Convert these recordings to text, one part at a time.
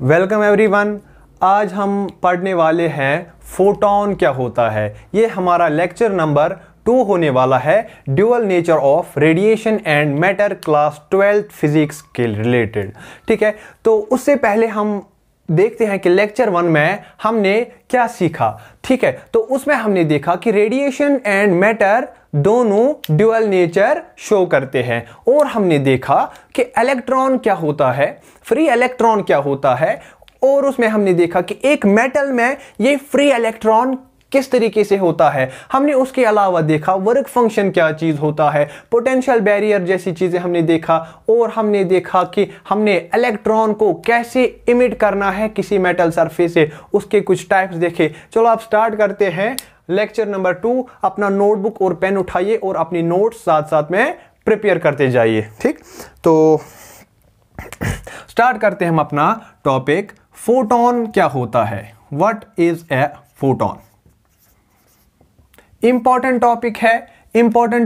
Welcome everyone. आज हम पढ़ने वाले हैं फोटॉन क्या होता है। ये हमारा लेक्चर नंबर 2 होने वाला है, dual nature of radiation and matter, class 12th physics के रिलेटेड। ठीक है, तो उससे पहले हम देखते हैं कि लेक्चर 1 में हमने क्या सीखा। ठीक है, तो उसमें हमने देखा कि रेडिएशन एंड मैटर दोनों ड्यूअल नेचर शो करते हैं, और हमने देखा कि इलेक्ट्रॉन क्या होता है, फ्री इलेक्ट्रॉन क्या होता है, और उसमें हमने देखा कि एक मेटल में ये फ्री इलेक्ट्रॉन किस तरीके से होता है। हमने उसके अलावा देखा वर्क फंक्शन क्या चीज होता है, पोटेंशियल बैरियर जैसी चीजें हमने देखा, और हमने देखा कि हमने इलेक्ट्रॉन को कैसे इमिट करना है किसी मेटल सरफेस से, उसके कुछ टाइप्स देखे। चलो आप स्टार्ट करते हैं लेक्चर नंबर 2। अपना नोटबुक और पेन उठाइए और अपनी नोट्स साथ साथ में प्रिपेयर करते जाइए। ठीक, तो स्टार्ट करते हैं हम अपना टॉपिक, फोटॉन क्या होता है, what is a photon. Important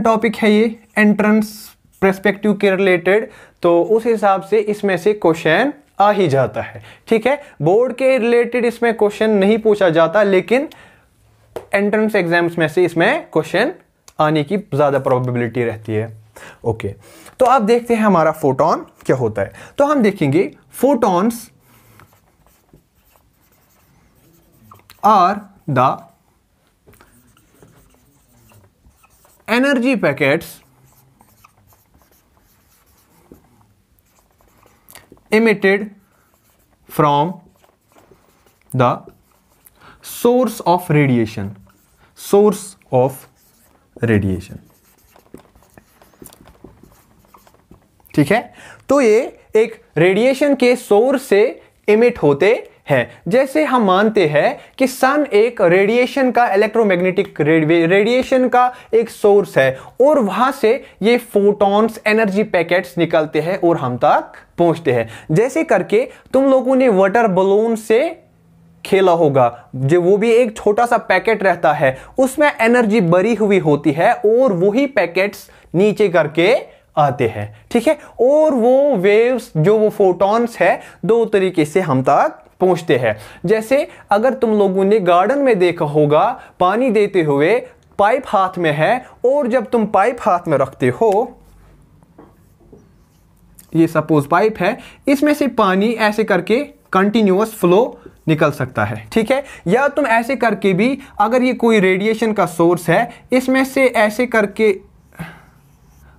topic है ये, एंट्रेंस पर्सपेक्टिव के रिलेटेड, तो उस हिसाब से इसमें से क्वेश्चन आ ही जाता है। ठीक है, बोर्ड के रिलेटेड इसमें क्वेश्चन नहीं पूछा जाता, लेकिन एंट्रेंस एग्जाम्स में से इसमें क्वेश्चन आने की ज्यादा प्रोबेबिलिटी रहती है। ओके, तो अब देखते हैं हमारा फोटॉन क्या होता है। तो हम देखेंगे photons are the energy packets emitted from the source of radiation, ठीक है, तो ये एक रेडिएशन के सोर्स से इमिट होते है। जैसे हम मानते हैं कि सन एक रेडिएशन का, इलेक्ट्रोमैग्नेटिक रेडिएशन का एक सोर्स है, और वहां से ये फोटॉन्स, एनर्जी पैकेट्स निकलते हैं और हम तक पहुंचते हैं। जैसे करके तुम लोगों ने वाटर बलून से खेला होगा, जो वो भी एक छोटा सा पैकेट रहता है, उसमें एनर्जी भरी हुई होती है, और वही पैकेट्स नीचे करके आते हैं। ठीक है, और वो वेव्स, जो वो फोटॉन्स है, दो तरीके से हम तक पहुंचते हैं। जैसे अगर तुम लोगों ने गार्डन में देखा होगा, पानी देते हुए पाइप हाथ में है, और जब तुम पाइप हाथ में रखते हो, ये सपोज पाइप है, इसमें से पानी ऐसे करके कंटिन्यूअस फ्लो निकल सकता है। ठीक है, या तुम ऐसे करके भी, अगर ये कोई रेडिएशन का सोर्स है, इसमें से ऐसे करके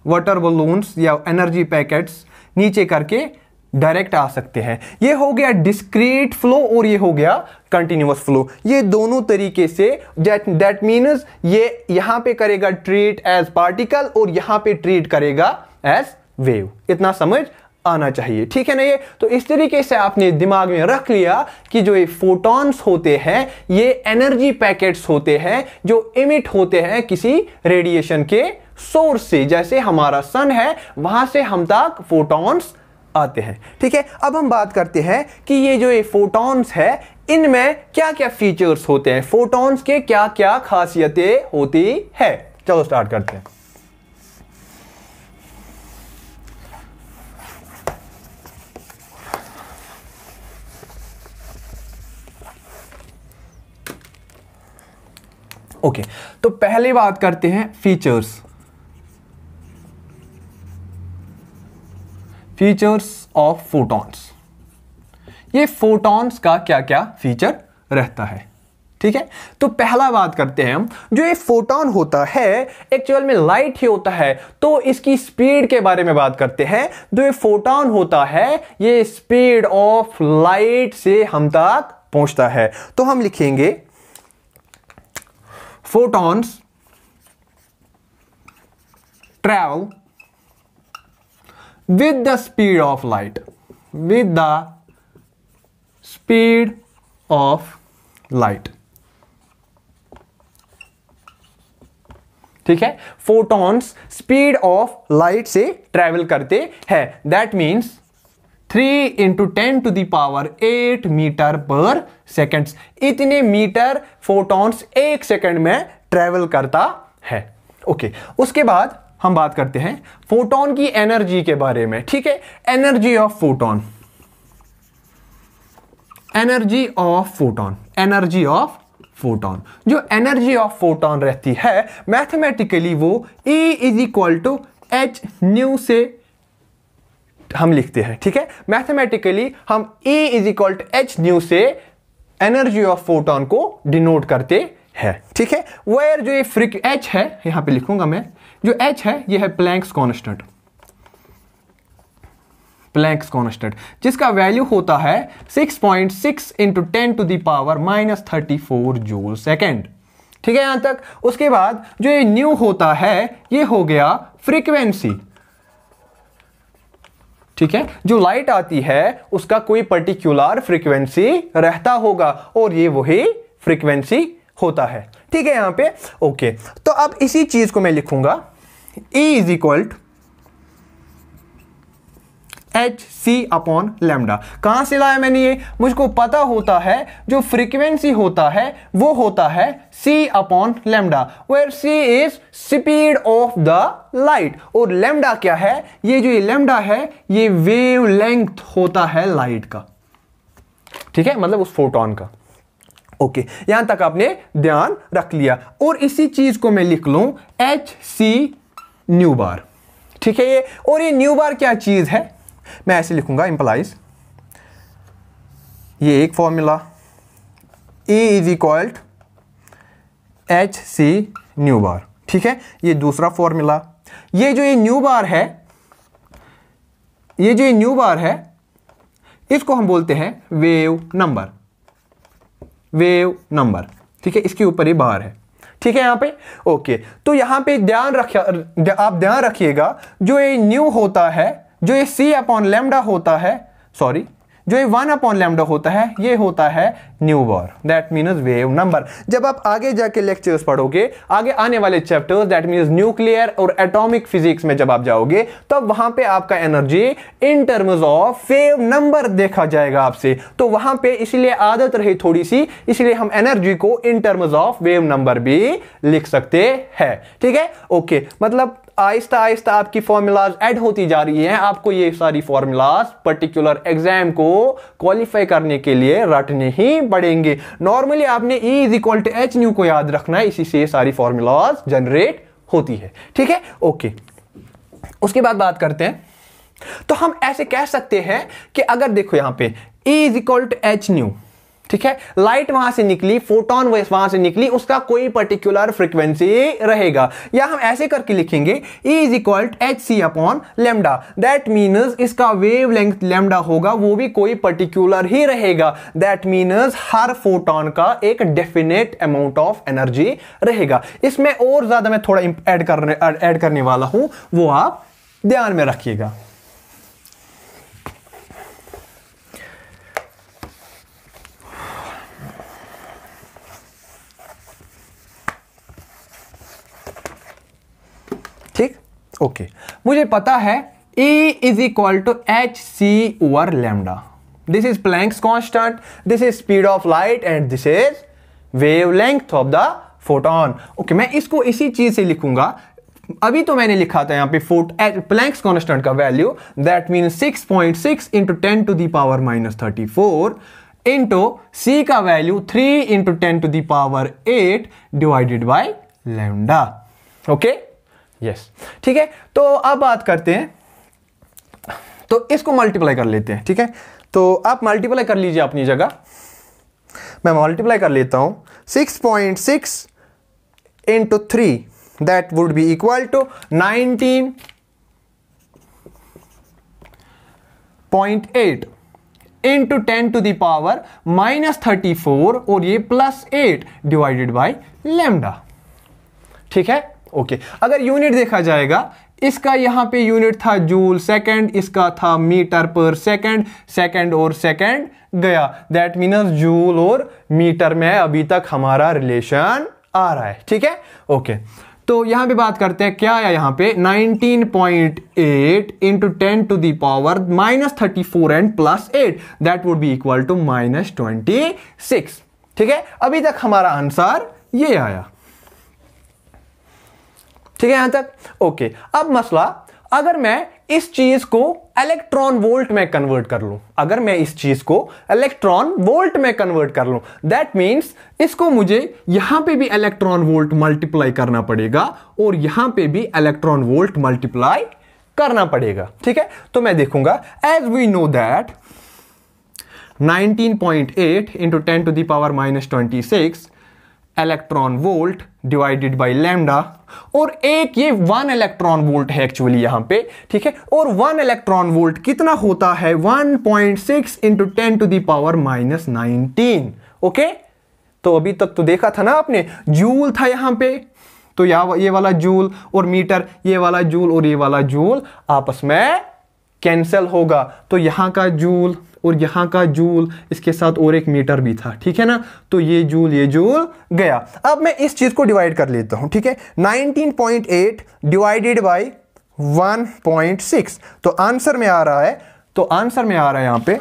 वाटर बलून्स या एनर्जी पैकेट्स नीचे करके डायरेक्ट आ सकते हैं। ये हो गया डिस्क्रीट फ्लो, और ये हो गया कंटिन्यूअस फ्लो। ये दोनों तरीके से, दैट मीन्स ये यहां पे करेगा ट्रीट एज पार्टिकल, और यहां पे ट्रीट करेगा एज वेव। इतना समझ आना चाहिए। ठीक है ना। ये तो इस तरीके से आपने दिमाग में रख लिया कि जो ये फोटॉन्स होते हैं, ये एनर्जी पैकेट्स होते हैं जो इमिट होते हैं किसी रेडिएशन के सोर्स से। जैसे हमारा सन है, वहां से हम तक फोटॉन्स आते हैं। ठीक है, अब हम बात करते हैं कि ये जो ये फोटॉन्स है, इनमें क्या क्या फीचर्स होते हैं, फोटॉन्स के क्या क्या खासियतें होती है। चलो स्टार्ट करते हैं। ओके, तो पहले बात करते हैं फीचर्स ऑफ फोटॉन्स। ये फोटॉन्स का क्या क्या फीचर रहता है। ठीक है, तो पहला बात करते हैं हम, जो ये फोटॉन होता है एक्चुअल में लाइट ही होता है, तो इसकी स्पीड के बारे में बात करते हैं। जो ये फोटॉन होता है, ये स्पीड ऑफ लाइट से हम तक पहुंचता है। तो हम लिखेंगे photons travel with the speed of light, with the speed of light। ठीक है, फोटॉन्स स्पीड ऑफ लाइट से ट्रेवल करते हैं। दैट मीन्स 3 × 10⁸ मीटर पर सेकेंड, इतने मीटर फोटॉन्स 1 सेकेंड में ट्रेवल करता है। ओके, उसके बाद हम बात करते हैं फोटोन की एनर्जी के बारे में, ठीक है। Energy of photon, energy of photon, energy of photon, जो एनर्जी ऑफ फोटोन रहती है मैथमेटिकली वो E is equal to h nu से हम लिखते हैं, ठीक है। मैथमेटिकली हम E is equal to h nu से एनर्जी ऑफ फोटोन को डिनोट करते हैं, ठीक है। वेयर जो ये H है, यहां पे लिखूंगा मैं, जो H है ये है प्लैंक्स कांस्टेंट, प्लैंक्स कांस्टेंट, जिसका वैल्यू होता है 6.6 into 10 to the power -34 joule second, ठीक है यहां तक। उसके बाद जो ये न्यू होता है ये हो गया फ्रीक्वेंसी, ठीक है। जो लाइट आती है उसका कोई पर्टिकुलर फ्रीक्वेंसी रहता होगा और ये वही फ्रीक्वेंसी होता है, ठीक है यहां पे। ओके, तो अब इसी चीज को मैं लिखूंगा E is equal to H c upon lambda. कहां से लाया मैंने ये, मुझको पता होता है जो फ्रीक्वेंसी होता है वो होता है C upon lambda, where C is speed of the light और लैम्डा क्या है, ये जो ये लैम्डा है ये वेव लेंथ होता है लाइट का, ठीक है, मतलब उस फोटोन का। ओके, यहां तक आपने ध्यान रख लिया और इसी चीज को मैं लिख लूं एच सी न्यू बार, ठीक है ये। और ये न्यू बार क्या चीज है, मैं ऐसे लिखूंगा, इंप्लाइज ये एक formula E is equal to H C nu bar, ठीक है। ये दूसरा फॉर्मूला, ये जो ये न्यू बार है, ये जो ये न्यू बार है इसको हम बोलते हैं वेव नंबर, वेव नंबर, ठीक है। इसके ऊपर ये बार है, ठीक है यहां पे। ओके, तो यहां पे आप ध्यान रखिएगा जो ये न्यू होता है, जो ये C अपॉन लैम्डा होता है, सॉरी जो ये 1 अपॉन लैम्डा होता है ये होता है new bar, that means wave number. जब आप आगे जाके लेक्चर्स पढ़ोगे, आगे आने वाले चैप्टर्स दैट मीन्स न्यूक्लियर और एटॉमिक फिजिक्स में जब आप जाओगे तब वहां पे आपका energy in terms of wave number देखा जाएगा आपसे, तो वहां पे इसलिए आदत रही थोड़ी सी, इसलिए हम एनर्जी को in terms of wave number भी लिख सकते हैं, ठीक है। ओके, मतलब आहिस्ता आहिस्ता आपकी फॉर्मूलाज ऐड होती जा रही हैं, आपको ये सारी फॉर्मूलाज पर्टिकुलर एग्जाम को क्वालिफाई करने के लिए रटने ही पड़ेंगे। नॉर्मली आपने E is equal to h nu को याद रखना है, इसी से सारी फॉर्मूलाज जनरेट होती है, ठीक है। ओके, उसके बाद बात करते हैं, तो हम ऐसे कह सकते हैं कि अगर देखो यहां पे E is equal to h nu, ठीक है, लाइट वहां से निकली, फोटोन वहां से निकली, उसका कोई पर्टिकुलर फ्रीक्वेंसी रहेगा, या हम ऐसे करके लिखेंगे E is equal to H c upon lambda, that means इसका वेव लेंथ लैम्डा होगा, वो भी कोई पर्टिकुलर ही रहेगा, दैट मीन्स हर फोटोन का एक डेफिनेट अमाउंट ऑफ एनर्जी रहेगा। इसमें और ज्यादा मैं थोड़ा ऐड करने वाला हूं, वो आप ध्यान में रखिएगा। ठीक, ओके, मुझे पता है E is equal to H c over lambda, this is Planck's constant, this is speed of light and this is wavelength of the photon. Okay, मैं इसको इसी चीज से लिखूंगा, अभी तो मैंने लिखा था यहां पे प्लैंक्स कांस्टेंट का value, that means 6.6 into 10 to the power -34 into C का value 3 into 10 to the power 8 divided by lambda. Okay, yes, ठीक है। तो अब बात करते हैं, तो इसको मल्टीप्लाई कर लेते हैं, ठीक है। तो आप मल्टीप्लाई कर लीजिए अपनी जगह, मैं मल्टीप्लाई कर लेता हूं 6.6 into 3, that would be equal to 19.8 into 10 to the power -34 और ये +8 डिवाइडेड बाय लैम्डा, ठीक है। ओके, अगर यूनिट देखा जाएगा, इसका यहां पे यूनिट था जूल सेकंड, इसका था मीटर पर सेकंड, सेकंड और सेकंड गया, दैट मीन्स जूल और मीटर में अभी तक हमारा रिलेशन आ रहा है, ठीक है। ओके, तो यहां पे बात करते हैं क्या आया यहां पे 19.8 into 10 to the power -34 and +8, that would be equal to -26, ठीक है। अभी तक हमारा आंसर ये आया, ठीक है यहां तक? ओके, अब मसला, अगर मैं इस चीज को इलेक्ट्रॉन वोल्ट में कन्वर्ट कर लूं, अगर मैं इस चीज को इलेक्ट्रॉन वोल्ट में कन्वर्ट कर लूं, दैट मींस इसको मुझे यहां पे भी इलेक्ट्रॉन वोल्ट मल्टीप्लाई करना पड़ेगा और यहां पे भी इलेक्ट्रॉन वोल्ट मल्टीप्लाई करना पड़ेगा। ठीक है, तो मैं देखूंगा, as we know that 19.8 into 10 to the power -26 electron volt divided by lambda, और एक ये 1 इलेक्ट्रॉन वोल्ट है एक्चुअली यहां पे। ठीक है, और 1 इलेक्ट्रॉन वोल्ट कितना होता है? 1.6 into 10 to the power -19। Okay, तो अभी तक तो देखा था ना आपने, जूल था यहां पे, तो ये वाला जूल और मीटर, ये वाला जूल और ये वाला जूल आपस में कैंसिल होगा, तो यहां का जूल और यहां का जूल, इसके साथ और एक मीटर भी था। ठीक है ना, तो ये जूल गया। अब मैं इस चीज को डिवाइड कर लेता हूं। ठीक है, 19.8 डिवाइडेड बाय 1.6, तो आंसर में आ रहा है, यहां पे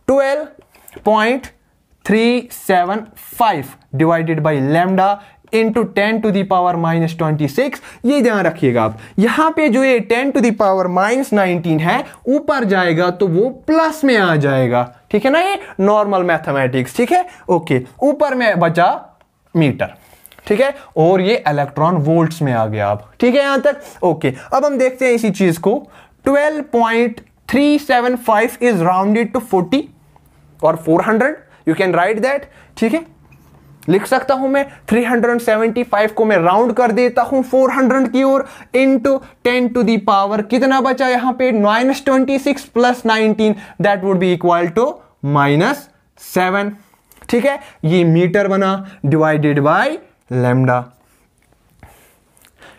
12.375 divided by lambda into 10 to the power -26। ये ध्यान रखिएगा आप, यहां पे जो ये 10 टू दी पावर -19 है, ऊपर जाएगा तो वो प्लस में आ जाएगा। ठीक है ना, ये नॉर्मल मैथमेटिक्स। ठीक है, ओके, ऊपर में बचा मीटर। ठीक है, और ये इलेक्ट्रॉन वोल्ट्स में आ गया अब। ठीक है यहां तक? ओके, अब हम देखते हैं इसी चीज को। 12.375 इज राउंडेड टू 40 और 400, यू कैन राइट दैट। ठीक है, लिख सकता हूं मैं 375 को मैं राउंड कर देता हूं 400 की ओर, इंटू 10 टू दी पावर कितना बचा यहां पे? -26 plus 19, that would be equal to -7। ठीक है, ये मीटर बना डिवाइडेड बाय लैम्डा।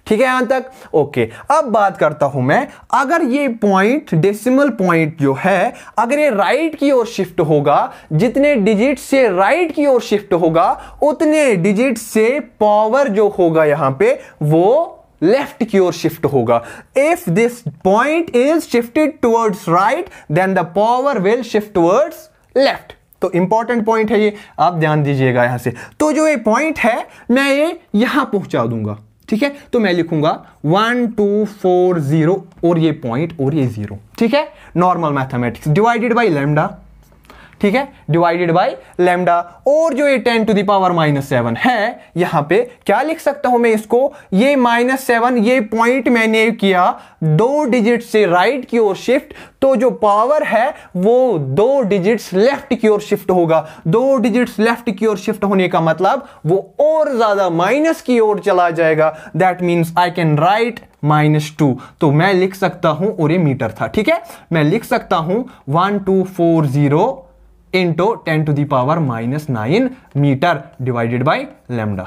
ठीक है यहां तक? ओके, अब बात करता हूं मैं, अगर ये पॉइंट, डेसिमल पॉइंट जो है, अगर ये राइट की ओर शिफ्ट होगा, जितने डिजिट से राइट की ओर शिफ्ट होगा, उतने डिजिट से पावर जो होगा यहां पे वो लेफ्ट की ओर शिफ्ट होगा। If this point is shifted towards right, then the power will shift towards left. तो इंपॉर्टेंट पॉइंट है ये, आप ध्यान दीजिएगा यहां से। तो जो ये पॉइंट है, मैं ये यहां पहुंचा दूंगा। ठीक है, तो मैं लिखूंगा 1240 और ये पॉइंट और ये 0। ठीक है, normal mathematics divided by lambda. ठीक है, डिवाइडेड बाय लैम्डा, और जो ये 10 टू द पावर -7 है, यहां पे क्या लिख सकता हूं मैं इसको? ये -7, ये पॉइंट मैंने किया 2 डिजिट से राइट की ओर शिफ्ट, तो जो पावर है वो 2 डिजिट्स लेफ्ट की ओर शिफ्ट होगा। 2 डिजिट्स लेफ्ट की ओर शिफ्ट होने का मतलब वो और ज्यादा माइनस की ओर चला जाएगा। That means I can write -2, तो मैं लिख सकता हूं, और ये मीटर था। ठीक है, मैं लिख सकता हूं 1240 into 10 to the power -9 metre divided by lambda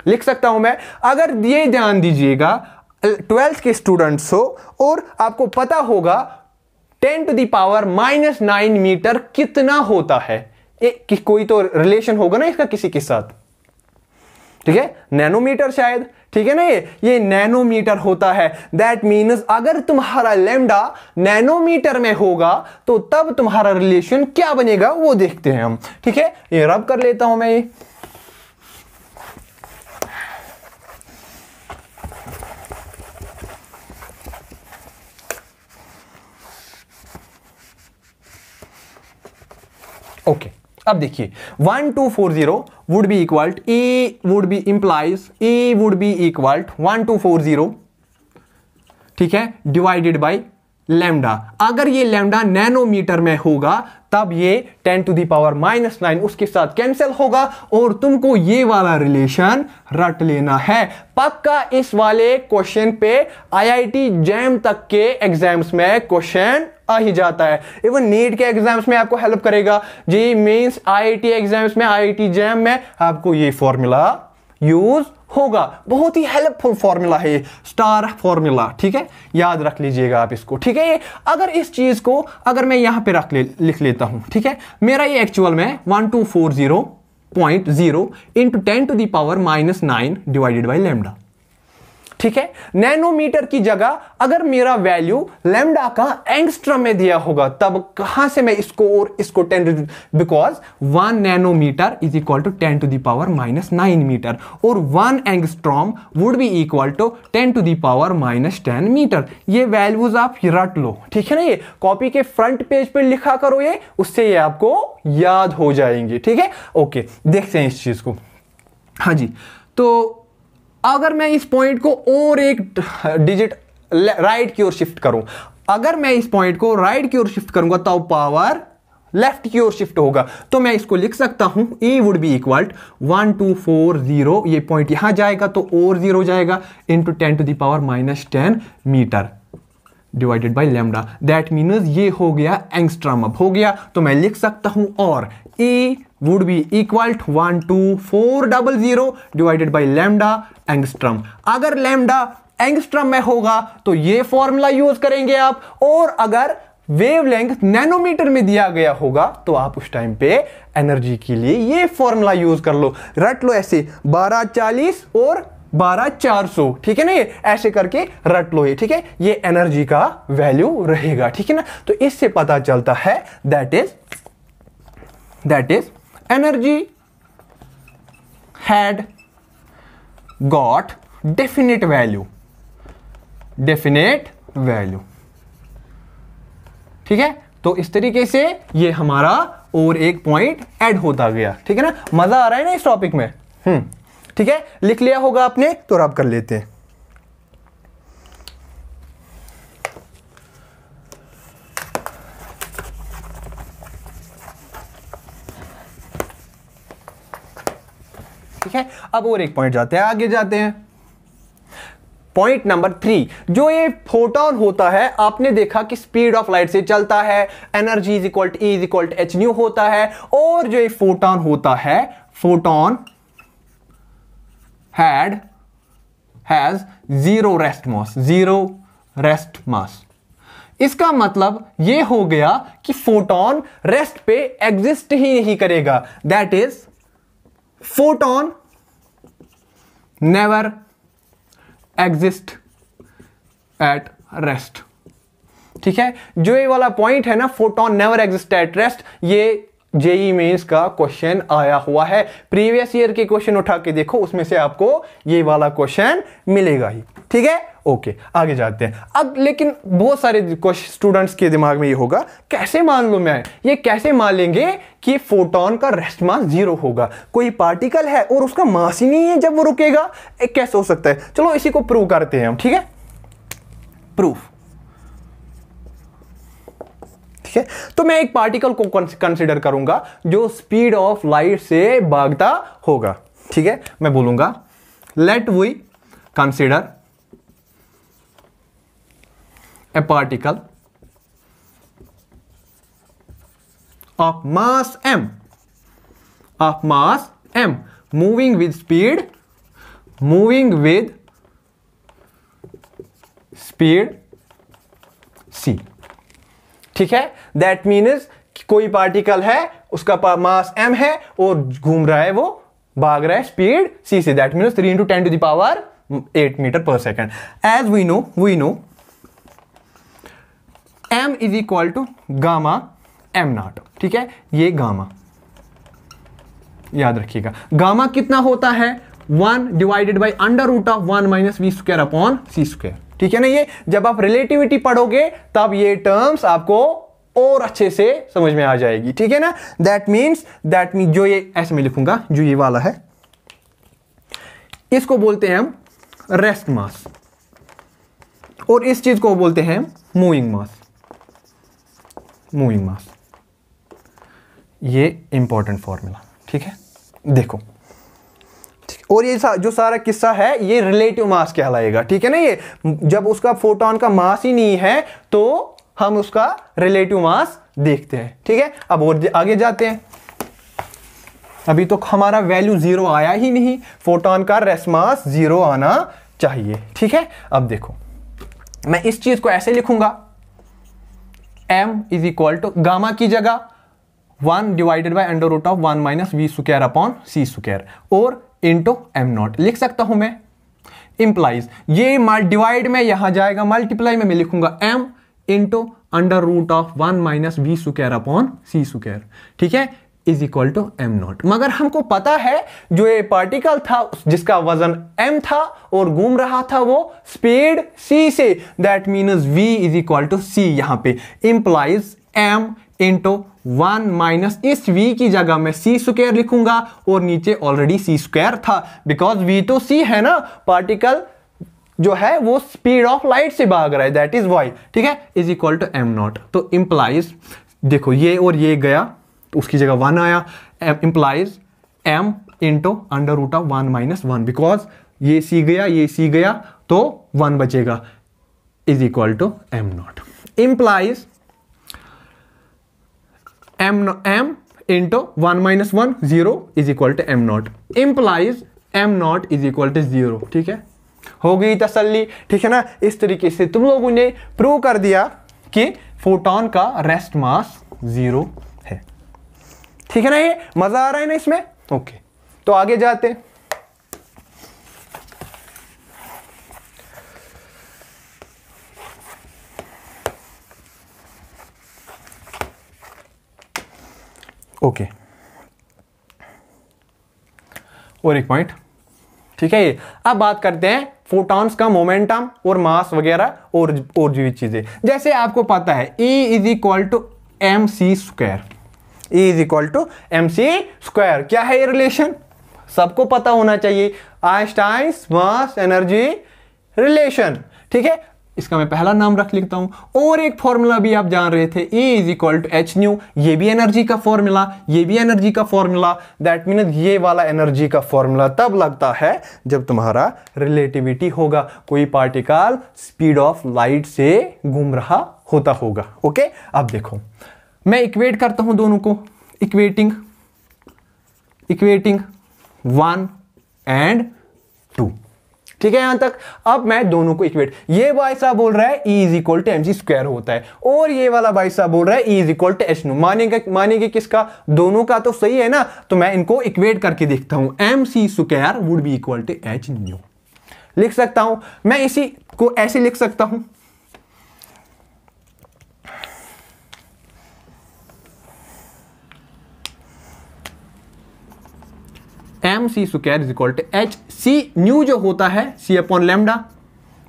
लिख सकता हूं मैं। अगर ये ध्यान दीजिएगा, 12th के स्टूडेंट्स हो और आपको पता होगा 10 टू दी पावर -9 मीटर कितना होता है, कोई तो रिलेशन होगा ना इसका किसी के साथ। ठीक है, नैनोमीटर शायद। ठीक है ना, ये नैनोमीटर होता है। दैट मीन्स अगर तुम्हारा लैम्डा नैनोमीटर में होगा तो तब तुम्हारा रिलेशन क्या बनेगा वो देखते हैं हम। ठीक है, ये रब कर लेता हूं मैं ये। ओके, अब देखिए 1240 would be equal A would be implies A would be equal 1240, ठीक है, डिवाइडेड बाय लैम्डा। अगर ये लैम्डा नैनोमीटर में होगा तब ये 10 टू दी पावर -9 उसके साथ कैंसिल होगा, और तुमको ये वाला रिलेशन रट लेना है पक्का। इस वाले क्वेश्चन पे आईआईटी जैम तक के एग्जाम्स में क्वेश्चन आ ही जाता है। इवन नीट के एग्जाम्स में आपको हेल्प करेगा, जेईई मेंस, आईआईटी एग्जाम्स में, आईआईटी जैम में आपको ये फॉर्मूला यूज होगा। बहुत ही हेल्पफुल फॉर्मूला है ये, स्टार फॉर्मूला। ठीक है, याद रख लीजिएगा आप इसको। ठीक है, अगर इस चीज को अगर मैं यहां पे लिख लेता हूं, ठीक है, मेरा ये एक्चुअल में 1240.0 into 10 to the power -9 divided by lambda. ठीक है। नैनोमीटर की जगह अगर मेरा वैल्यू लैम्डा का एंगस्ट्रम में दिया होगा तब कहां से मैं इसको और इसको 10 because 1 nanometre is equal to 10 to the power -9 metre और 1 angstrom would be equal to 10 to the power -10 metre. ये वैल्यूज आप रट लो, ठीक है ना। ये कॉपी के फ्रंट पेज पे लिखा करो, ये उससे ये आपको याद हो जाएंगे, ठीक है। ओके, देखते हैं इस चीज को। हाँ जी, तो अगर मैं इस पॉइंट को और एक डिजिट राइट की ओर शिफ्ट करूं, अगर मैं इस पॉइंट को राइट की ओर शिफ्ट करूंगा तो पावर लेफ्ट की ओर शिफ्ट होगा। तो मैं इसको लिख सकता हूं E वुड बी इक्वल 1240, ये पॉइंट यहां जाएगा तो और 0 जाएगा into 10 to the power -10 metre divided by lambda. That means ये हो गया एंगस्ट्रॉम अब हो गया। तो मैं लिख सकता हूं और E would be equal to 12400 divided by lambda angstrom. अगर लैम्डा एंगस्ट्रॉम में होगा तो ये फॉर्मूला यूज करेंगे आप, और अगर वेवलेंथ नैनोमीटर में दिया गया होगा तो आप उस टाइम पे एनर्जी के लिए ये फॉर्मूला यूज कर लो, रट लो ऐसे 1240 और 12400, ठीक है ना। ये ऐसे करके रट लो, ये ठीक है, ये एनर्जी का वैल्यू रहेगा, ठीक है ना। तो इससे पता चलता है that is energy had got definite value, ठीक है। तो इस तरीके से ये हमारा और एक पॉइंट ऐड होता गया, ठीक है ना। मजा आ रहा है ना इस टॉपिक में? ठीक है, लिख लिया होगा आपने, तो अब कर लेते हैं। ठीक है, अब और एक पॉइंट जाते हैं, आगे जाते हैं। पॉइंट नंबर 3, जो ये फोटोन होता है, आपने देखा कि स्पीड ऑफ लाइट से चलता है, energy is equal to E is equal to h nu होता है, और जो ये फोटोन होता है, photon has zero rest mass. इसका मतलब ये हो गया कि फोटोन रेस्ट पे एग्जिस्ट ही नहीं करेगा। That is photon never exist at rest, ठीक है। जो ये वाला पॉइंट है ना, photon never exist at rest, ये जेई मेंस का क्वेश्चन आया हुआ है। प्रीवियस ईयर के क्वेश्चन उठा के देखो, उसमें से आपको ये वाला क्वेश्चन मिलेगा ही, ठीक है। ओके, आगे जाते हैं। अब लेकिन बहुत सारे स्टूडेंट्स के दिमाग में ये होगा, कैसे मान लूं मैं, ये कैसे मान लेंगे कि फोटोन का रेस्ट मास 0 होगा? कोई पार्टिकल है और उसका मास ही नहीं है जब वो रुकेगा, कैसे हो सकता है? चलो इसी को प्रूव करते हैं हम, ठीक है। प्रूफ, ठीक है। तो मैं एक पार्टिकल को कंसीडर करूंगा जो स्पीड ऑफ लाइट से भागता होगा, ठीक है। मैं बोलूंगा let we consider a particle of mass m moving with speed c, ठीक है। दैट मीन्स कोई पार्टिकल है, उसका मास m है और घूम रहा है, वो भाग रहा है स्पीड c से। That means 3 × 10 to the power 8 metre पर second. As we know m is equal to gamma m naught, ठीक है। ये गामा याद रखिएगा। गामा कितना होता है? 1 divided by √1 - v² upon c², ठीक है ना। ये जब आप रिलेटिविटी पढ़ोगे तब ये टर्म्स आपको और अच्छे से समझ में आ जाएगी, ठीक है ना। दैट मीन्स जो ये ऐसे में लिखूंगा, जो ये वाला है, इसको बोलते हैं हम रेस्ट मास, और इस चीज को बोलते हैं मूविंग मास। ये इंपॉर्टेंट फॉर्मूला, ठीक है। देखो, और ये जो सारा किस्सा है ये रिलेटिव मास कहलाएगा, ठीक है ना। ये जब उसका फोटोन का मास ही नहीं है तो हम उसका रिलेटिव मास देखते हैं, ठीक है। अब और आगे जाते हैं। अभी तो हमारा वैल्यू 0 आया ही नहीं, फोटोन का रेस्ट मास 0 आना चाहिए, ठीक है। अब देखो, मैं इस चीज को ऐसे लिखूंगा, m is equal to gamma की जगह 1 divided by √1 - v² upon c² और इंटू m नॉट लिख सकता हूं मैं। इंप्लाइज ये डिवाइड में यहां जाएगा, मल्टीप्लाई में मैं लिखूंगा m into under root of 1 minus v square upon c square, ठीक है, is equal to m naught. मगर हमको पता है जो ये पार्टिकल था जिसका वजन m था और घूम रहा था वो स्पीड c से, that means v is equal to c, यहां पे इंप्लाइज m इंटू 1 माइनस इस v की जगह मैं c स्क्वायर लिखूंगा और नीचे ऑलरेडी c स्क्वायर था, बिकॉज v तो c है ना, पार्टिकल जो है वो स्पीड ऑफ लाइट से भाग रहा है, दैट इज वाई, ठीक है, is equal to m naught. तो इंप्लाइज देखो ये और ये गया तो उसकी जगह 1 आया, implies m into under root of 1 minus 1, because ये c गया ये c गया तो 1 बचेगा, is equal to m naught. Implies m into 1 minus 1 0 is equal to m naught, implies m naught is equal to 0, ठीक है, हो गई तसल्ली, ठीक है ना। इस तरीके से तुम लोगों ने प्रूव कर दिया कि फोटोन का रेस्ट मास 0 है, ठीक है ना। ये मजा आ रहा है ना इसमें, ओके, तो आगे जाते हैं। ओके, और एक पॉइंट, ठीक है। ये अब बात करते हैं फोटॉन्स का मोमेंटम और मास वगैरह और जो भी चीजें, जैसे आपको पता है E is equal to m c square, E is equal to m c square, क्या है ये रिलेशन, सबको पता होना चाहिए, आइंस्टाइन्स मास एनर्जी रिलेशन, ठीक है। इसका मैं पहला नाम रख लेता हूं। और एक फॉर्मूला भी आप जान रहे थे, E is equal to h nu, ये भी एनर्जी का फॉर्मूला, ये भी एनर्जी का फॉर्मूला, दैट मीन्स ये वाला एनर्जी का फॉर्मूला तब लगता है जब तुम्हारा रिलेटिविटी होगा, कोई पार्टिकल स्पीड ऑफ लाइट से घूम रहा होता होगा, ओके। अब देखो मैं इक्वेट करता हूं दोनों को, इक्वेटिंग 1 एंड 2, ठीक है यहां तक। अब मैं दोनों को इक्वेट, ये भाई साहब बोल रहा है E is equal to m c square होता है और ये वाला भाई साहब बोल रहा है E is equal to h nu, मानेंगे किसका, दोनों का तो सही है ना। तो मैं इनको इक्वेट करके देखता हूं, m c square would be equal to h nu, लिख सकता हूं मैं, इसी को ऐसे लिख सकता हूं, m c square is equal to H C nu जो होता है सी अपॉन लेमडा,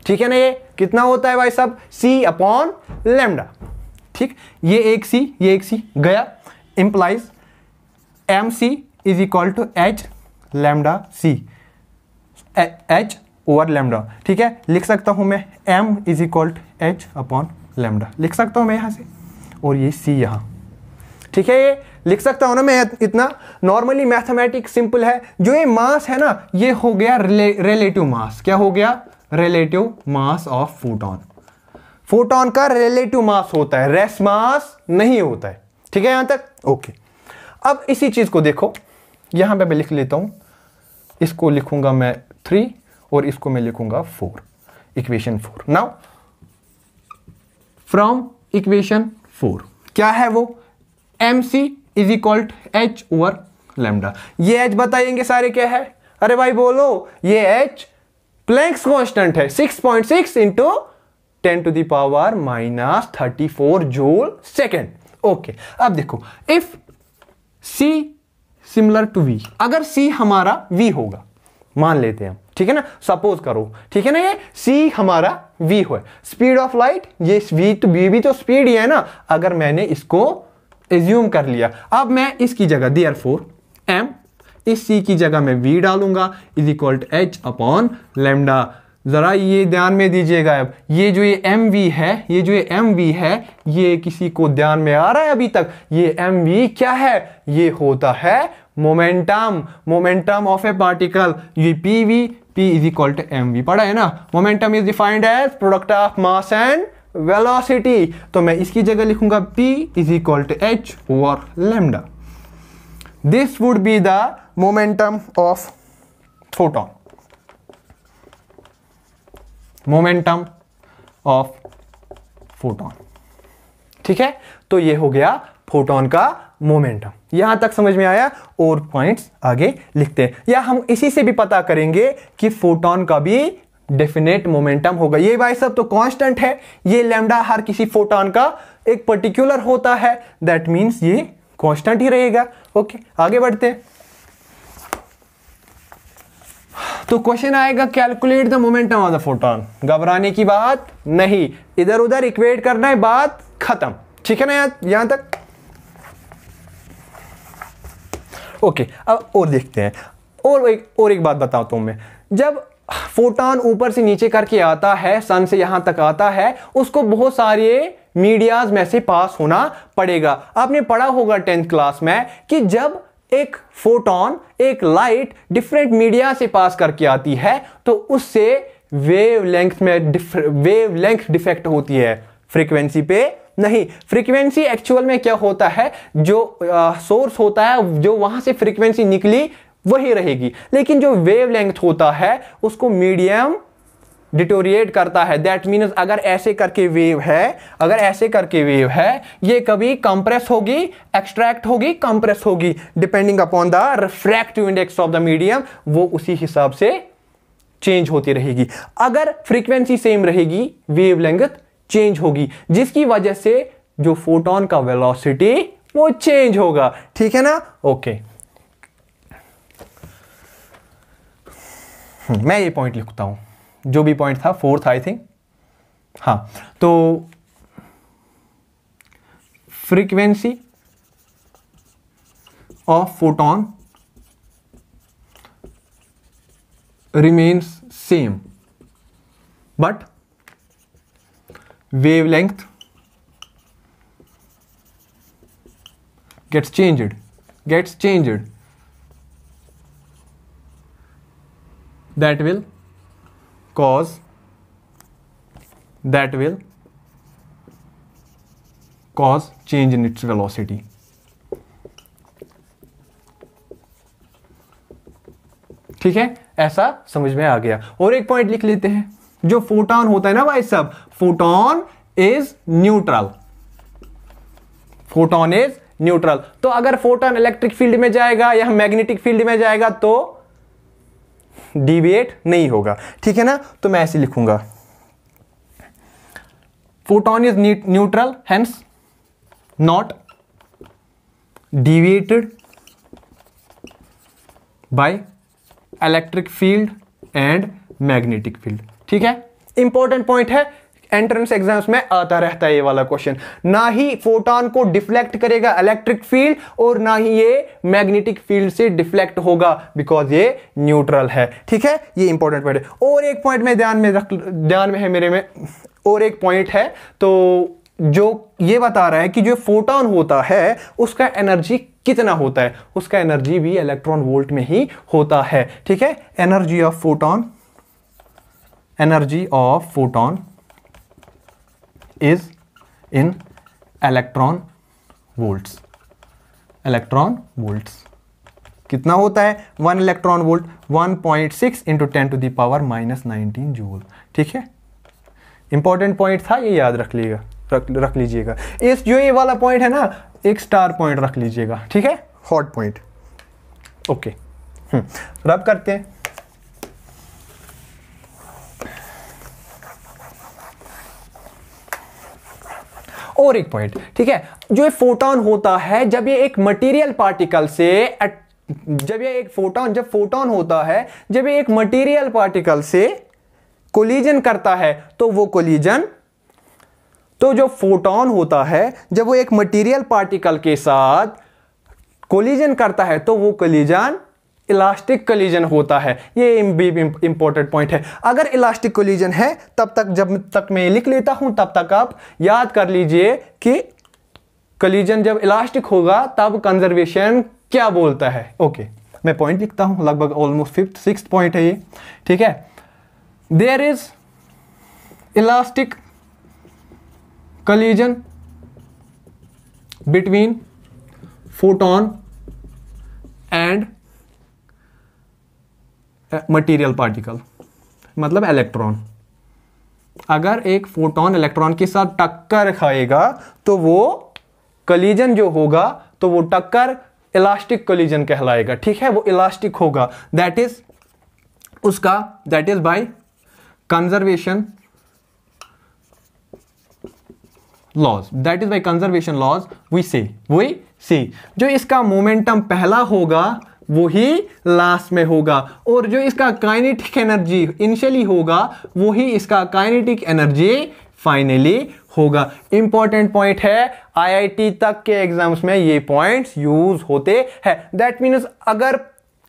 ठीक है ना। ये कितना होता है भाई साहब, सी अपॉन लेमडा, ठीक, ये एक सी गया, implies M C is equal to H lambda C, H over lambda, ठीक है। लिख सकता हूं मैं M is equal to H upon lambda, लिख सकता हूं मैं यहां से, और ये सी यहां, ठीक है, ये लिख सकता हूं ना मैं इतना। नॉर्मली मैथमेटिक्स सिंपल है, जो ये मास है ना ये हो गया रिलेटिव मास, क्या हो गया, relative mass of photon. Photon का रिलेटिव मास होता है, रेस्ट मास नहीं होता है, ठीक है यहां तक, ओके। अब इसी चीज को देखो, यहां पे मैं लिख लेता हूं, इसको लिखूंगा मैं 3 और इसको मैं लिखूंगा 4, इक्वेशन 4। नाउ फ्रॉम इक्वेशन 4 क्या है वो, m C is equal to h over lambda, ये एच बताएंगे सारे क्या है, अरे भाई बोलो, ये एच प्लैंक्स कांस्टेंट है, 6.6 into 10 to the power minus 34 joule second, okay. अब देखो if C similar to V, अगर C हमारा V होगा, मान लेते हैं हम, ठीक है ना, सपोज करो, ठीक है ना, ये C हमारा V हो, स्पीड ऑफ लाइट, ये V तो V भी तो स्पीड ही है ना, अगर मैंने इसको एज्यूम कर लिया, अब मैं इसकी जगह देयरफॉर m, इस C की जगह मैं V डालूंगा, is equal to H upon lambda. जरा ये ध्यान में दीजिएगा, अब ये जो ये mv है, ये जो ये mv है, ये किसी को ध्यान में आ रहा है अभी तक, ये mv क्या है, ये होता है मोमेंटम ऑफ ए पार्टिकल, ये pv, p is equal to mv पढ़ा है ना। Momentum is defined as product of mass and velocity, तो मैं इसकी जगह लिखूंगा p is equal to h over lambda, this would be the momentum of photon, momentum of photon, ठीक है। तो ये हो गया फोटोन का मोमेंटम, यहां तक समझ में आया। और पॉइंट्स आगे लिखते हैं, या हम इसी से भी पता करेंगे कि फोटोन का भी डेफिनेट मोमेंटम होगा। ये भाई सब तो कांस्टेंट है, ये लैम्डा हर किसी फोटोन का एक पर्टिकुलर होता है, दैट मीन्स ये कांस्टेंट ही रहेगा। ओके, आगे बढ़ते हैं। तो क्वेश्चन आएगा calculate the momentum of the photon. घबराने की बात नहीं, इधर उधर इक्वेट करना है, बात खत्म। ठीक है ना यहां तक? ओके, अब और देखते हैं। और एक बात बताता हूं मैं, जब फोटोन ऊपर से नीचे करके आता है, सन से यहां तक आता है, उसको बहुत सारे मीडियाज में से पास होना पड़ेगा। आपने पढ़ा होगा 10th क्लास में कि जब एक फोटोन, एक लाइट डिफरेंट मीडिया से पास करके आती है तो उससे वेवलेंथ डिफेक्ट होती है, फ्रीक्वेंसी पे नहीं। फ्रीक्वेंसी एक्चुअल में क्या होता है, जो सोर्स होता है, जो वहां से फ्रीक्वेंसी निकली वही रहेगी, लेकिन जो वेवलेंथ होता है उसको मीडियम डिटोरिएट करता है। दैट मीन्स अगर ऐसे करके वेव है, ये कभी कंप्रेस होगी, एक्सट्रैक्ट होगी, कंप्रेस होगी, depending upon the refractive index of the medium, वो उसी हिसाब से चेंज होती रहेगी। अगर फ्रीक्वेंसी सेम रहेगी, वेवलेंथ चेंज होगी, जिसकी वजह से जो फोटोन का वेलोसिटी वो चेंज होगा। ठीक है ना? ओके, मैं ये पॉइंट लिखता हूं, जो भी पॉइंट था, 4th आई थिंक। हाँ, तो frequency of photon remains same but wavelength gets changed that will cause change in its velocity। ठीक है, ऐसा समझ में आ गया। और एक पॉइंट लिख लेते हैं, जो फोटोन होता है ना भाई सब, फोटोन इज न्यूट्रल। तो अगर फोटोन इलेक्ट्रिक फील्ड में जाएगा या मैग्नेटिक फील्ड में जाएगा तो डिविएट नहीं होगा। ठीक है ना? तो मैं ऐसे लिखूंगा, photon is neutral, hence not deviated by electric field and magnetic field. ठीक है, इंपॉर्टेंट पॉइंट है, एंट्रेंस एग्जाम्स में आता रहता है ये वाला क्वेश्चन। ना ही फोटोन को डिफ्लेक्ट करेगा इलेक्ट्रिक फील्ड और ना ही ये मैग्नेटिक फील्ड से डिफ्लेक्ट होगा, बिकॉज ये न्यूट्रल है। ठीक है, ये इंपॉर्टेंट पॉइंट है। और एक पॉइंट में ध्यान में है मेरे में, और एक पॉइंट है, तो जो ये बता रहा है कि जो फोटोन होता है उसका एनर्जी कितना होता है, उसका एनर्जी भी इलेक्ट्रॉन वोल्ट में ही होता है। ठीक है, energy of photon is in electron volts. कितना होता है? 1 electron volt 1.6 into 10 to the power -19 joule. ठीक है, इंपॉर्टेंट पॉइंट था, ये याद रख लीजिएगा। इस जो ये वाला पॉइंट है ना, एक स्टार पॉइंट रख लीजिएगा। ठीक है, हॉट पॉइंट। ओके, रब करते हैं। और एक पॉइंट, ठीक है, जो फोटोन होता है, जब ये एक मटेरियल पार्टिकल से जब फोटोन होता है, जब ये एक मटेरियल पार्टिकल से कोलिजन करता है, तो जो फोटोन होता है, जब वो एक मटेरियल पार्टिकल के साथ कोलिजन करता है तो वो कोलिजन इलास्टिक कोलिजन होता है। ये इंपॉर्टेंट पॉइंट है। अगर इलास्टिक कोलिजन है जब तक मैं लिख लेता हूं, तब तक आप याद कर लीजिए कि कोलिजन जब इलास्टिक होगा तब कंजर्वेशन क्या बोलता है। ओके, मैं पॉइंट लिखता हूं, लगभग ऑलमोस्ट 5th 6th पॉइंट है ये। ठीक है, there is elastic collision between photon and material particle, मतलब इलेक्ट्रॉन। अगर एक फोटोन इलेक्ट्रॉन के साथ टक्कर खाएगा तो वो कोलिजन जो होगा, तो वो टक्कर इलास्टिक कोलिजन कहलाएगा। ठीक है, वो इलास्टिक होगा। That is by conservation laws, that is by conservation laws we say जो इसका मोमेंटम पहला होगा वो ही लास्ट में होगा, और जो इसका काइनेटिक एनर्जी इनिशियली होगा वो ही इसका काइनेटिक एनर्जी फाइनली होगा। इंपॉर्टेंट पॉइंट है, आईआईटी तक के एग्जाम्स में ये पॉइंट्स यूज होते हैं। दैट मीन्स अगर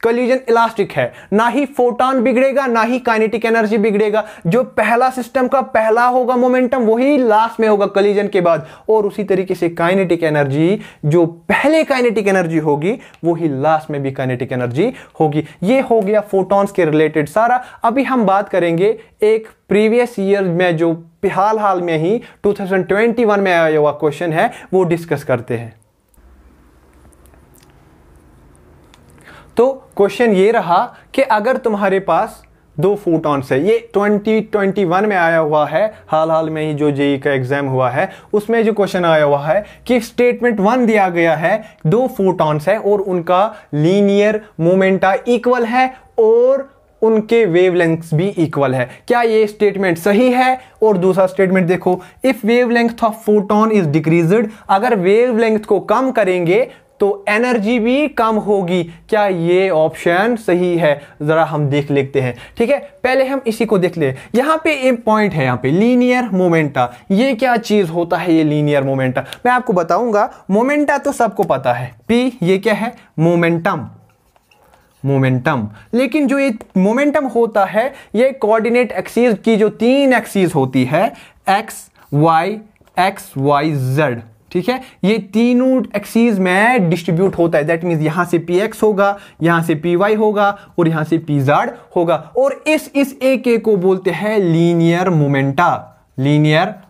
कोलिजन इलास्टिक है, ना ही फोटॉन बिगड़ेगा ना ही काइनेटिक एनर्जी बिगड़ेगा। जो पहला सिस्टम का पहला होगा मोमेंटम वही लास्ट में होगा कोलिजन के बाद, और उसी तरीके से काइनेटिक एनर्जी जो पहले काइनेटिक एनर्जी होगी वही लास्ट में भी काइनेटिक एनर्जी होगी। ये हो गया फोटॉन्स के रिलेटेड सारा। अभी हम बात करेंगे एक प्रीवियस ईयर में जो हाल में ही 2021 में आया हुआ क्वेश्चन है वो डिस्कस करते हैं। तो क्वेश्चन ये रहा कि अगर तुम्हारे पास दो फोटॉन्स है, ये 2021 में आया हुआ है, हाल में ही जो जेईई का एग्जाम हुआ है उसमें जो क्वेश्चन आया हुआ है कि स्टेटमेंट 1 दिया गया है, दो फोटॉन्स है और उनका लीनियर मोमेंटा इक्वल है और उनके वेवलेंथ्स भी इक्वल है। क्या ये स्टेटमेंट सही है? और दूसरा स्टेटमेंट देखो, if wavelength of photon is decreased, अगर वेवलेंथ को कम करेंगे तो एनर्जी भी कम होगी। क्या ये ऑप्शन सही है? जरा हम देख लेते हैं। ठीक है, पहले हम इसी को देख ले। यहां पे एक पॉइंट है, यहां पे लीनियर मोमेंटा। ये क्या चीज होता है ये लीनियर मोमेंटा? मैं आपको बताऊंगा। मोमेंटा तो सबको पता है, पी ये क्या है? मोमेंटम। लेकिन जो ये मोमेंटम होता है ये कोऑर्डिनेट एक्सिस की जो 3 एक्सिस होती है, एक्स वाई जेड, ठीक है, ये तीनों एक्सिस में डिस्ट्रीब्यूट होता है। दैट मींस यहां से पी एक्स होगा, यहां से पी वाई होगा और यहां से पी जेड होगा, और इस एक को बोलते हैं लीनियर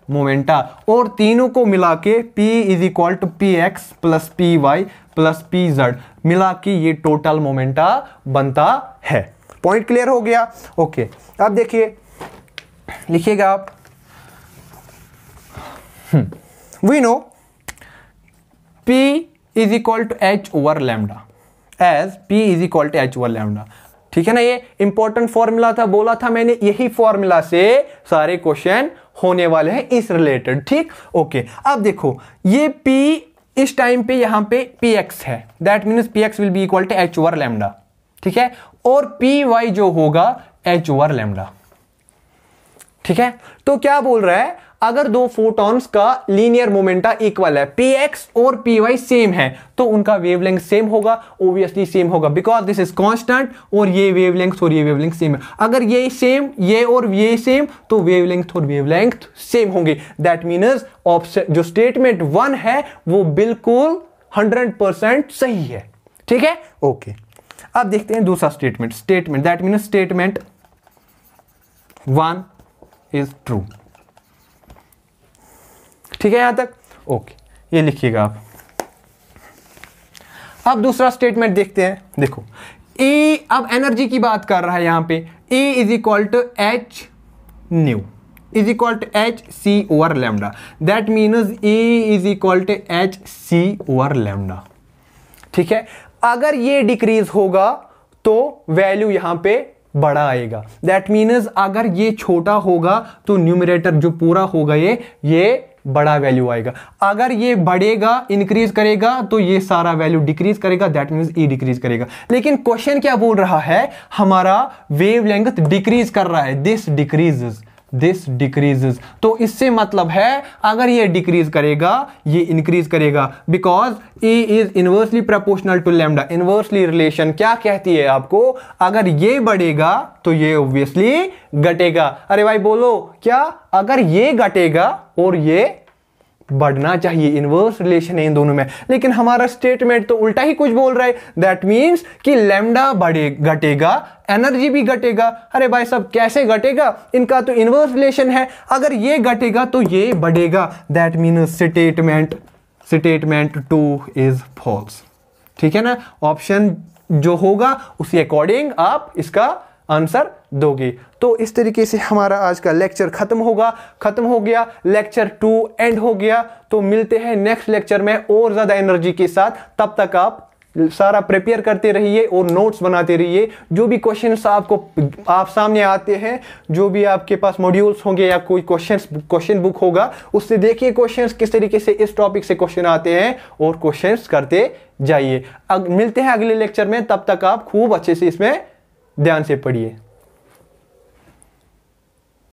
मोमेंटा। और तीनों को मिला के P is equal to p x plus p y plus p z मिला के ये टोटल मोमेंटा बनता है। पॉइंट क्लियर हो गया? ओके, अब देखिए, लिखिएगा आप, we know P is equal to h over lambda, as P is equal to h over lambda. ठीक है ना, ये इंपॉर्टेंट फॉर्मूला था, बोला था मैंने, यही फॉर्मूला से सारे क्वेश्चन होने वाले हैं इस रिलेटेड। ठीक, ओके, अब देखो ये P इस टाइम पे यहां पे Px है, that means Px will be equal to h over lambda. ठीक है, और Py जो होगा एच ओवर लैम्डा। ठीक है, तो क्या बोल रहा है, अगर दो फोटॉन्स का लीनियर मोमेंटा इक्वल है, Px और Py सेम है, तो उनका वेवलेंथ सेम होगा, ऑब्वियसली सेम होगा, बिकॉज दिस इज कांस्टेंट और ये वेवलेंथ और ये वेवलेंथ सेम है। अगर ये सेम, ये और ये सेम, तो वेवलेंथ और वेवलेंथ सेम होंगे। दैट मीन्स ऑप्शन जो स्टेटमेंट 1 है वो बिल्कुल 100% सही है। ठीक है, ओके, अब देखते हैं दूसरा statement that means statement 1 is true. ठीक है यहां तक? ओके, ये लिखिएगा आप। अब दूसरा स्टेटमेंट देखते हैं। देखो, E अब एनर्जी की बात कर रहा है यहां पे, E is equal to h nu is equal to H c over lambda. That means E is equal to H c over lambda. ठीक है, अगर ये डिक्रीज होगा तो वैल्यू यहां पे बड़ा आएगा। दैट मीन्स अगर ये छोटा होगा तो न्यूमरेटर जो पूरा होगा ये बड़ा वैल्यू आएगा। अगर ये बढ़ेगा, इंक्रीज करेगा, तो ये सारा वैल्यू डिक्रीज करेगा, दैट मीन्स ई डिक्रीज करेगा। लेकिन क्वेश्चन क्या बोल रहा है, हमारा वेवलेंथ डिक्रीज कर रहा है, दिस डिक्रीजेस। तो इससे मतलब है अगर ये डिक्रीज करेगा ये इंक्रीज करेगा, because E is inversely proportional to lambda. Inversely relation क्या कहती है आपको, अगर ये बढ़ेगा तो ये ऑब्वियसली घटेगा। अरे भाई बोलो क्या, अगर ये घटेगा और ये बढ़ना चाहिए, इनवर्स रिलेशन है इन दोनों में। लेकिन हमारा स्टेटमेंट तो उल्टा ही कुछ बोल रहा है। दैट मीन्स कि लैम्डा घटेगा, एनर्जी भी घटेगा। अरे भाई साहब कैसे घटेगा, इनका तो इनवर्स रिलेशन है, अगर ये घटेगा तो ये बढ़ेगा। That means statement 2 is false. ठीक है ना, ऑप्शन जो होगा उसी अकॉर्डिंग आप इसका आंसर दोगे। तो इस तरीके से हमारा आज का लेक्चर खत्म हो गया, लेक्चर 2 एंड हो गया। तो मिलते हैं नेक्स्ट लेक्चर में और ज्यादा एनर्जी के साथ, तब तक आप सारा प्रिपेयर करते रहिए और नोट्स बनाते रहिए। जो भी क्वेश्चंस आप सामने आते हैं, जो भी आपके पास मॉड्यूल्स होंगे या कोई क्वेश्चन बुक होगा, उससे देखिए क्वेश्चंस किस तरीके से इस टॉपिक से क्वेश्चन आते हैं और क्वेश्चंस करते जाइए। मिलते हैं अगले लेक्चर में, तब तक आप खूब अच्छे से इसमें ध्यान से पढ़िए।